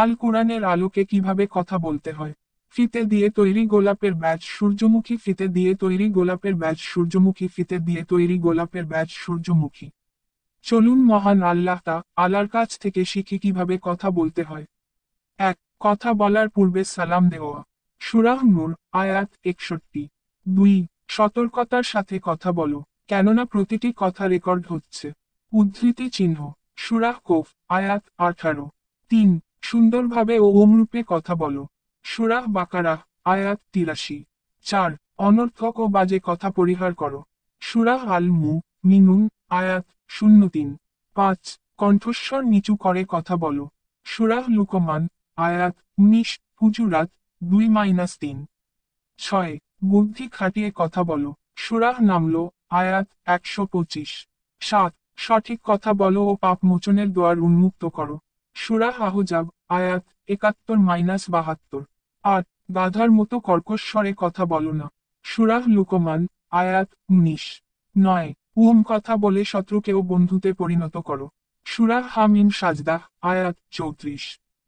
আল কোরআনের আলোকে কিভাবে কথা বলতে হয়। ফিতে দিয়ে তৈরি গোলাপের ব্যাজ সূর্যমুখী ফিতে দিয়ে তৈরি গোলাপের ব্যাজ সূর্যমুখী ফিতে দিয়ে তৈরি গোলাপের ব্যাজ সূর্যমুখী। চলুন মহান আল্লাহর কাছ থেকে শিখি কিভাবে কথা বলতে হয়। 1. কথা বলার পূর্বে সালাম দেওয়া। সূরা নূর আয়াত 61। 2. সতর্কতার সাথে কথা বলো, কেননা প্রতিটি কথা রেকর্ড হচ্ছে। উদ্ধৃতি চিহ্ন। সূরা কফ আয়াত 18। 3. সুন্দরভাবে ও ওমরূপে কথা বলো। সূরা বাকারাহ আয়াত 83। 4. অনর্থক ও বাজে কথা পরিহার করো। সূরা আল মিনুন আয়াত 03। 5. কণ্ঠস্বর নিচু করে কথা বলো। সূরা লুকমান আয়াত 19 হুজুরাত 2-3। 6. বুদ্ধি খাটিয়ে কথা বলো। সূরা নামল আয়াত 125। 7. সঠিক কথা বলো ও পাপ মোচনের দ্বার উন্মুক্ত করো। সূরা আহজাব আয়াত 71-72। 8. গাধার মতো কর্কশ স্বরে কথা বলো না। সূরা লুকমান আয়াত 19। 9. কথা বলে শত্রুকেও বন্ধুতে পরিণত করো। সূরা হামিম সাজদা আয়াত 34।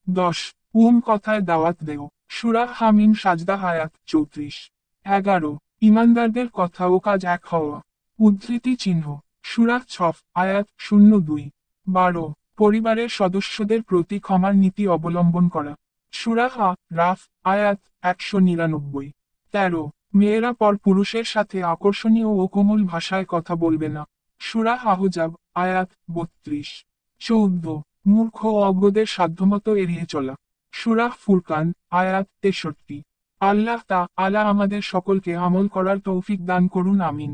10. কথায় দাওয়াত দেও। সূরা হামিম সাজদা আয়াত 34। 11. ইমানদারদের কথা ও কাজ এক হওয়া। উদ্ধৃতি চিহ্ন। সূরা ছফ আয়াত 02। 12. পরিবারের সদস্যদের প্রতি ক্ষমার নীতি অবলম্বন করা। সূরা রাফ আয়াত 199। 13. মেয়েরা পর পুরুষের সাথে আকর্ষণীয় ও কোমল ভাষায় কথা বলবে না। সূরা আহজাব আয়াত 32। 14. মূর্খ ও অজ্ঞদের সাধ্যমতো এড়িয়ে চলা। সূরা ফুরকান আয়াত 63। আল্লাহ আমাদের সকলকে আমল করার তৌফিক দান করুন, আমিন।